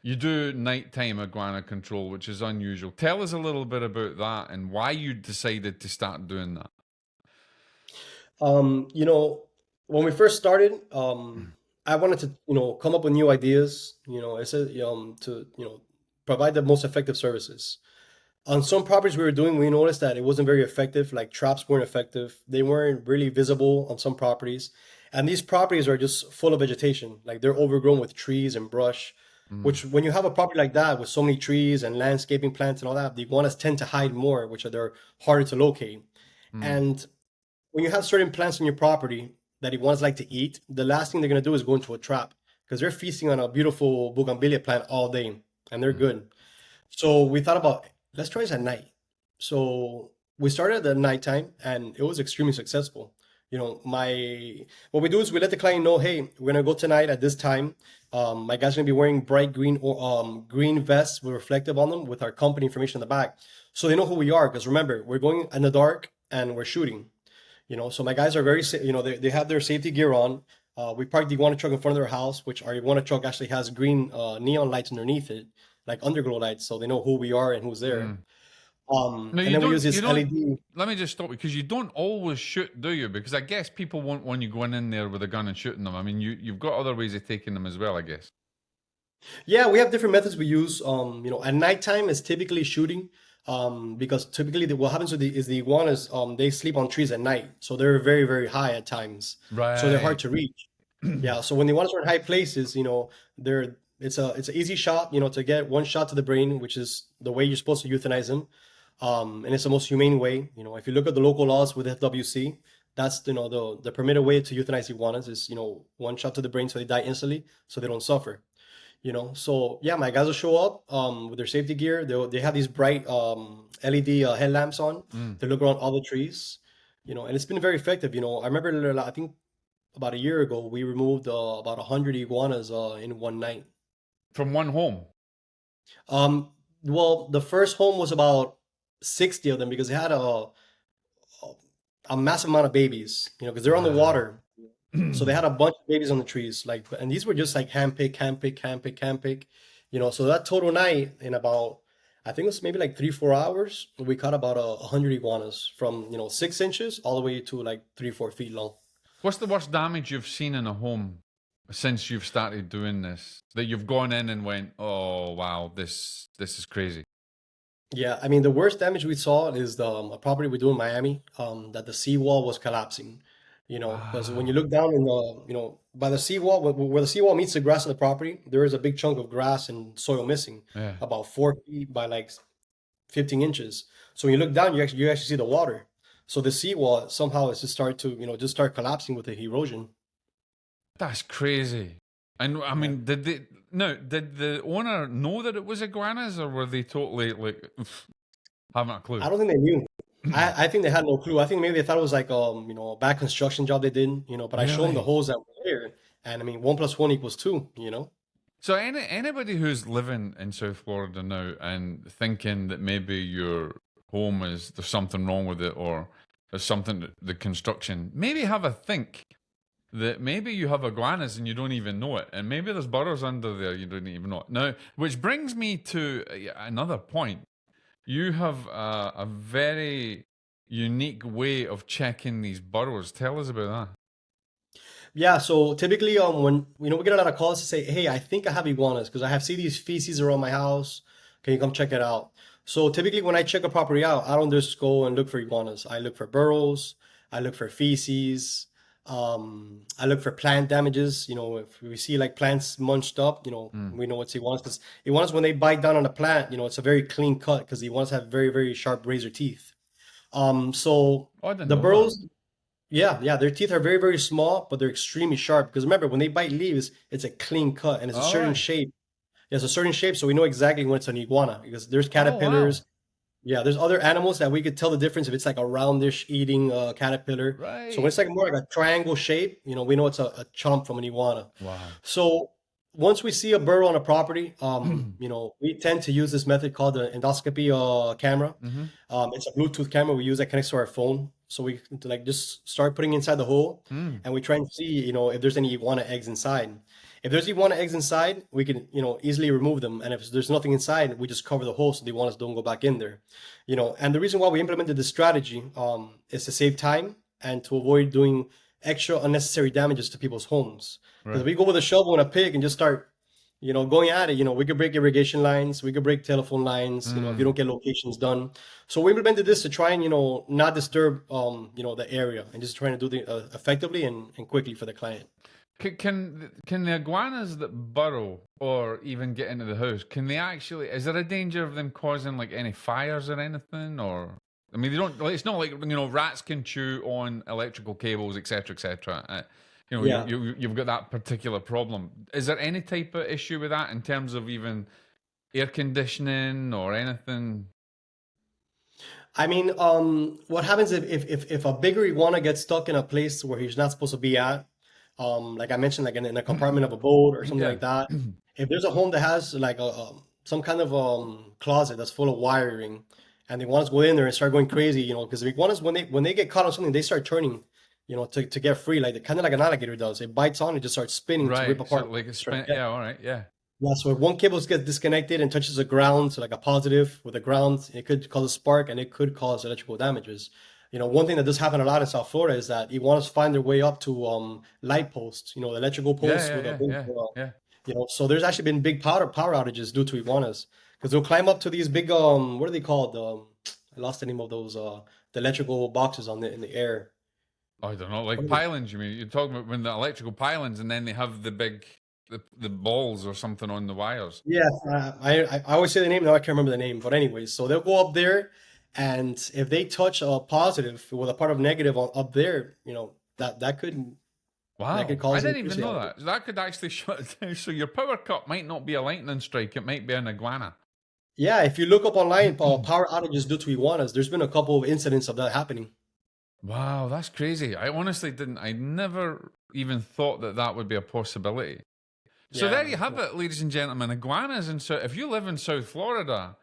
Speaker 1: you do nighttime iguana control, which is unusual. Tell us a little bit about that and why you decided to start doing that.
Speaker 2: Um, you know, when we first started, I wanted to, come up with new ideas. I said, to, provide the most effective services. On some properties we were doing, we noticed that it wasn't very effective. Like traps weren't effective. They weren't really visible on some properties. And these properties are just full of vegetation. Like they're overgrown with trees and brush,
Speaker 1: Mm,
Speaker 2: which when you have a property like that with so many trees and landscaping plants and all that, the iguanas tend to hide more, which are they're harder to locate.
Speaker 1: mm,
Speaker 2: And when you have certain plants on your property that iguanas like to eat, the last thing they're going to do is go into a trap because they're feasting on a beautiful bougainvillea plant all day and they're
Speaker 1: mm.
Speaker 2: good. So we thought about let's try this at night. So we started at nighttime and it was extremely successful. My what we do is we let the client know, hey, we're gonna go tonight at this time. My guy's gonna be wearing bright green or green vests with reflective on them with our company information in the back. So they know who we are, because remember, we're going in the dark and we're shooting. So my guys are very, they have their safety gear on. We parked the Iguana truck in front of their house, which our Iguana truck actually has green neon lights underneath it, like underglow lights, so they know who we are and who's there.
Speaker 1: Mm. No,
Speaker 2: And then we use
Speaker 1: you
Speaker 2: this
Speaker 1: don't.
Speaker 2: LED.
Speaker 1: Let me just stop you, because you don't always shoot, do you? Because I guess people won't want you going in there with a gun and shooting them. I mean, you've got other ways of taking them as well, I guess.
Speaker 2: Yeah, we have different methods we use. At nighttime is typically shooting, because typically what happens with the iguanas, they sleep on trees at night, so they're very, very high at times, so they're hard
Speaker 1: Right.
Speaker 2: to reach. Yeah, so when the iguanas are in high places, they're it's an easy shot, to get one shot to the brain, which is the way you're supposed to euthanize them, and it's the most humane way. If you look at the local laws with FWC, that's the permitted way to euthanize iguanas is one shot to the brain so they die instantly, so they don't suffer. So yeah, my guys will show up with their safety gear. They have these bright LED headlamps on.
Speaker 1: Mm.
Speaker 2: They look around all the trees, and it's been very effective. I remember, I think about a year ago we removed about 100 iguanas in one night.
Speaker 1: From one home.
Speaker 2: Um, well, the first home was about 60 of them because they had a massive amount of babies, because they're on the
Speaker 1: Wow.
Speaker 2: water. So they had a bunch of babies on the trees, like, and these were just like hand pick, hand pick, hand pick, hand pick. So that total night in about, I think it was maybe like 3, 4 hours, we caught about 100 iguanas from 6 inches all the way to like 3, 4 feet long.
Speaker 1: What's the worst damage you've seen in a home since you've started doing this? That you've gone in and went, oh wow, this is crazy.
Speaker 2: Yeah, I mean the worst damage we saw is a property we do in Miami, that the seawall was collapsing. Because when you
Speaker 1: Wow.
Speaker 2: look down in the, by the seawall, where the seawall meets the grass of the property, there is a big chunk of grass and soil missing,
Speaker 1: Yeah.
Speaker 2: about 4 feet by like 15 inches. So when you look down, you actually see the water. So the seawall somehow is just start collapsing with the erosion.
Speaker 1: That's crazy. And I
Speaker 2: Yeah.
Speaker 1: mean, did the owner know that it was iguanas, or were they totally like haven't a clue?
Speaker 2: I don't think they knew. I think they had no clue. I think maybe they thought it was like a bad construction job they did, but I showed them the
Speaker 1: Really?
Speaker 2: holes that were there, and I mean 1 + 1 = 2.
Speaker 1: So anybody who's living in South Florida now and thinking that maybe your home is there's something wrong with it, or there's something the construction, maybe have a think that maybe you have iguanas and you don't even know it, and maybe there's burrows under there you don't even know it. Now, which brings me to another point. You have a very unique way of checking these burrows. Tell us about
Speaker 2: Yeah, so typically, when we get a lot of calls to say, "Hey, I think I have iguanas because I have see these feces around my house. Can you come check it out?" So typically, when I check a property out, I don't just go and look for iguanas. I look for burrows. I look for feces. I look for plant damages. If we see like plants munched up,
Speaker 1: that.
Speaker 2: we know it's iguanas, because iguanas, when they bite down on a plant, it's a very clean cut because the iguanas have very, very sharp razor teeth. So
Speaker 1: Oh, I didn't
Speaker 2: the
Speaker 1: know that.
Speaker 2: burrows, yeah, yeah, their teeth are very, very small, but they're extremely sharp. Because remember, when they bite leaves, it's a clean cut and it's a
Speaker 1: All
Speaker 2: certain
Speaker 1: right.
Speaker 2: shape. It's a certain shape, so we know exactly when it's an iguana, because there's
Speaker 1: Oh, wow.
Speaker 2: caterpillars. Yeah, there's other animals that we could tell the difference if it's like a roundish eating caterpillar. So when
Speaker 1: Right.
Speaker 2: it's like more like a triangle shape, we know it's a chomp from an iguana.
Speaker 1: Wow.
Speaker 2: So once we see a burrow on a property, we tend to use this method called the endoscopy camera.
Speaker 1: Mm-hmm.
Speaker 2: It's a Bluetooth camera we use that connects to our phone. So we to like just start putting inside the hole,
Speaker 1: Mm.
Speaker 2: and we try and see, if there's any iguana eggs inside. If there's iguana eggs inside, we can, easily remove them. And if there's nothing inside, we just cover the hole so the iguanas don't go back in there. And the reason why we implemented this strategy, is to save time and to avoid doing extra unnecessary damages to people's homes. Because if
Speaker 1: Right.
Speaker 2: we go with a shovel and a pick and just start, going at it, we could break irrigation lines, we could break telephone lines, if you
Speaker 1: Mm.
Speaker 2: don't get locations done. So we implemented this to try and, not disturb, the area, and just trying to do it effectively and quickly for the client.
Speaker 1: Can the iguanas that burrow or even get into the house, can they actually, is there a danger of them causing like any fires or anything? Or I mean, they don't, like, it's not like, rats can chew on electrical cables, etc., etc.
Speaker 2: Yeah.
Speaker 1: You've got that particular problem. Is there any type of issue with that in terms of even air conditioning or anything?
Speaker 2: I mean, what happens if a bigger iguana gets stuck in a place where he's not supposed to be at? Like I mentioned, like in a compartment of a boat or something
Speaker 1: Yeah.
Speaker 2: like that. If there's a home that has like some kind of closet that's full of wiring, and the iguanas go in there and start going crazy, because the iguanas when they get caught on something, they start turning, to get free, like kind of like an alligator does. It bites on, it just starts spinning to rip
Speaker 1: Right. So
Speaker 2: apart.
Speaker 1: like a
Speaker 2: Start
Speaker 1: spin. Yeah. All right. Yeah.
Speaker 2: Yeah, so if one cable gets disconnected and touches the ground, so like a positive with the ground, it could cause a spark and it could cause electrical damages. One thing that does happen a lot in South Florida is that iguanas find their way up to light posts, electrical
Speaker 1: Yeah.
Speaker 2: posts
Speaker 1: Yeah.
Speaker 2: with a
Speaker 1: Yeah.
Speaker 2: big,
Speaker 1: Yeah. Yeah.
Speaker 2: so there's actually been big power outages due to iguanas because they'll climb up to these big, what are they called? I lost the name of those, the electrical boxes in the air.
Speaker 1: I don't know. Like
Speaker 2: What are they-
Speaker 1: pylons, you mean? You're talking about when the electrical pylons, and then they have the big, the balls or something on the wires.
Speaker 2: Yeah, I always say the name, now I can't remember the name. But anyways, so they'll go up there, and if they touch a positive with a part of negative up there, that could
Speaker 1: Wow, I
Speaker 2: cause
Speaker 1: didn't
Speaker 2: electricity
Speaker 1: even know
Speaker 2: outage.
Speaker 1: that. That could actually shut it down. So your power cut might not be a lightning strike; it might be an iguana.
Speaker 2: Yeah, if you look up online, power outages due to iguanas, there's been a couple of incidents of that happening.
Speaker 1: Wow, that's crazy. I honestly didn't. I never even thought that that would be a possibility. So
Speaker 2: Yeah,
Speaker 1: there you
Speaker 2: man.
Speaker 1: have it, ladies and gentlemen. Iguanas in South. If you live in South Florida,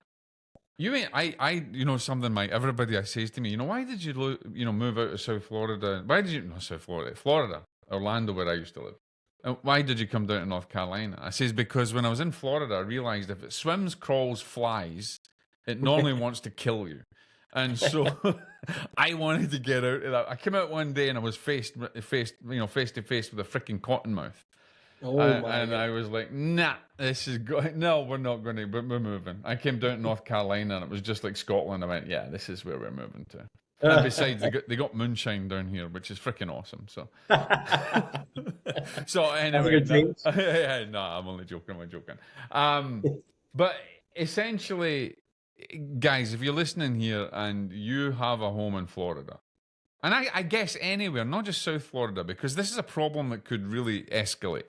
Speaker 1: you ain't. You know something, Mike. Everybody says to me, why did you, move out of South Florida? Why did you not South Florida, Florida, Orlando, where I used to live? Why did you come down to North Carolina? I says because when I was in Florida, I realized if it swims, crawls, flies, it normally wants to kill you. And so I wanted to get out of that. I came out one day and I was face to face with a freaking cottonmouth.
Speaker 2: Oh my
Speaker 1: And
Speaker 2: God.
Speaker 1: I was like, nah, this is going. No, we're not going to, but we're moving. I came down to North Carolina and it was just like Scotland. I went, yeah, this is where we're moving to. And besides, they got moonshine down here, which is freaking awesome. So, so
Speaker 2: That's a
Speaker 1: anyway,
Speaker 2: good
Speaker 1: no,
Speaker 2: change.
Speaker 1: no, I'm only joking. I'm only joking. But essentially, guys, if you're listening here and you have a home in Florida, and I guess anywhere, not just South Florida, because this is a problem that could really escalate.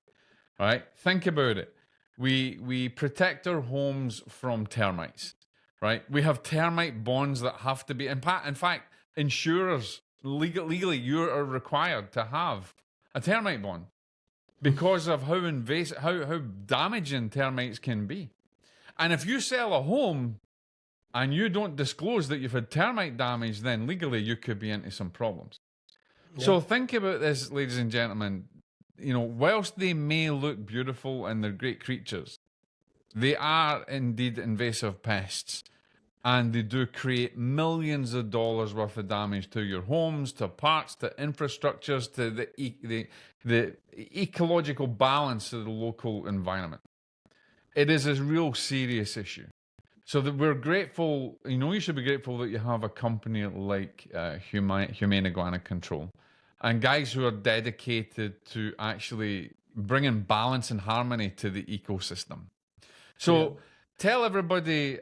Speaker 1: All right, think about it. We protect our homes from termites, right? We have termite bonds that have to be. In fact, insurers legally you are required to have a termite bond because of how invasive, how damaging termites can be. And if you sell a home and you don't disclose that you've had termite damage, then legally you could be into some problems.
Speaker 2: Yeah.
Speaker 1: So think about this, ladies and gentlemen. Whilst they may look beautiful and they're great creatures, they are indeed invasive pests. And they do create millions of dollars worth of damage to your homes, to parts, to infrastructures, to the ecological balance of the local environment. It is a real serious issue. So that we're grateful, you should be grateful that you have a company like Humane Iguana Control and guys who are dedicated to actually bringing balance and harmony to the ecosystem.
Speaker 2: Yeah.
Speaker 1: So tell everybody,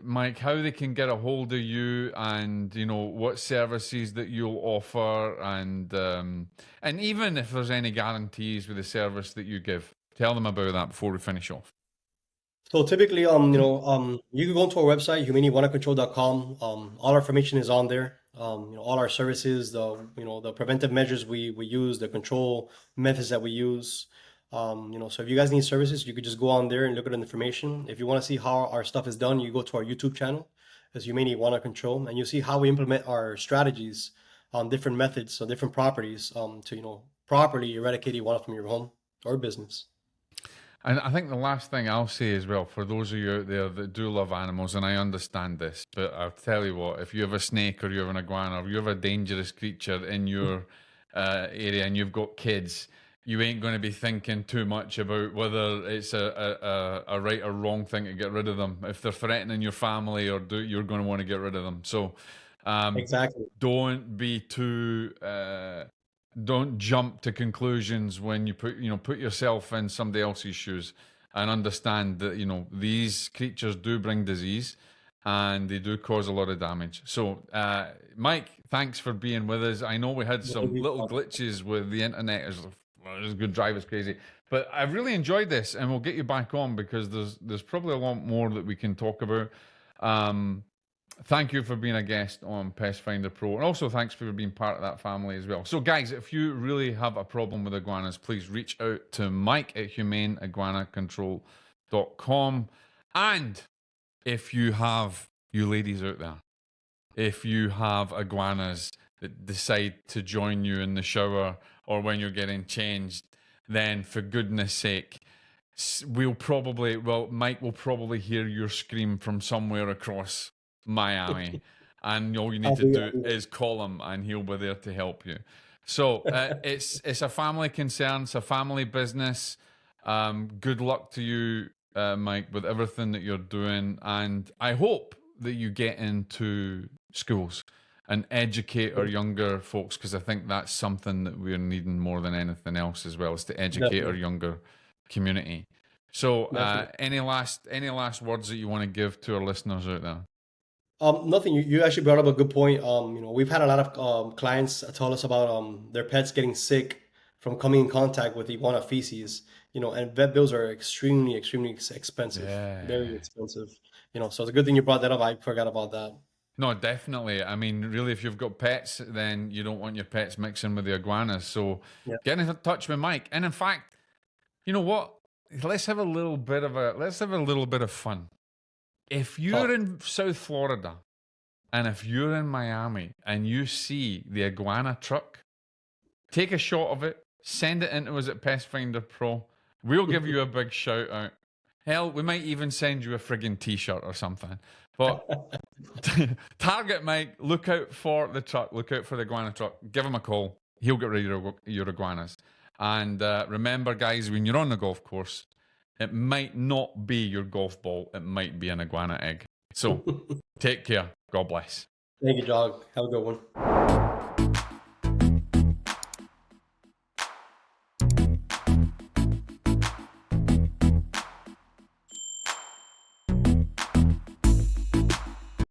Speaker 1: Mike, how they can get a hold of you and, what services that you'll offer and even if there's any guarantees with the service that you give, tell them about that before we finish off.
Speaker 2: So typically, you can go to our website, humaneiguanacontrol.com. All our information is on there. All our services, the preventive measures we use, the control methods that we use. So if you guys need services, you could just go on there and look at the information. If you want to see how our stuff is done, you go to our YouTube channel as Humane Iguana Control, and you see how we implement our strategies on different methods, so different properties, to properly eradicate iguana from your home or business.
Speaker 1: And I think the last thing I'll say as well, for those of you out there that do love animals, and I understand this, but I'll tell you what, if you have a snake or you have an iguana or you have a dangerous creature in your area and you've got kids, you ain't going to be thinking too much about whether it's a right or wrong thing to get rid of them. If they're threatening your family you're going to want to get rid of them. So
Speaker 2: Exactly.
Speaker 1: don't be too don't jump to conclusions when you put yourself in somebody else's shoes and understand that these creatures do bring disease and they do cause a lot of damage. So Mike, thanks for being with us. I know we had some little glitches with the internet as good drive is crazy, But I really enjoyed this, and we'll get you back on because there's probably a lot more that we can talk about. Thank you for being a guest on Pest Finder Pro, and also thanks for being part of that family as well. So, guys, if you really have a problem with iguanas, please reach out to Mike at humaneiguanacontrol.com. And if you have, you ladies out there, if you have iguanas that decide to join you in the shower or when you're getting changed, then for goodness sake, Mike will probably hear your scream from somewhere across Miami, and all you need to do is call him, and he'll be there to help you. So it's a family concern, it's a family business. Good luck to you, Mike, with everything that you're doing, and I hope that you get into schools and educate our younger folks, because I think that's something that we're needing more than anything else as well, is to educate our younger community. So any last words that you want to give to our listeners out there?
Speaker 2: Nothing. You actually brought up a good point. We've had a lot of clients tell us about their pets getting sick from coming in contact with iguana feces. And vet bills are extremely, extremely expensive.
Speaker 1: Yeah.
Speaker 2: Very expensive. So it's a good thing you brought that up. I forgot about that.
Speaker 1: No, definitely. I mean, really, if you've got pets, then you don't want your pets mixing with the iguanas. So get in touch with Mike. And in fact, you know what? Let's have a little bit of fun. If you're in South Florida and if you're in Miami and you see the iguana truck, take a shot of it, send it into us at Pest Finder Pro. We'll give you a big shout out. Hell, we might even send you a friggin' t-shirt or something. But target Mike, look out for the truck, look out for the iguana truck. Give him a call. He'll get rid of your iguanas. And remember, guys, when you're on the golf course, it might not be your golf ball. It might be an iguana egg. So take care. God bless.
Speaker 2: Thank you, Jock. Have a good one.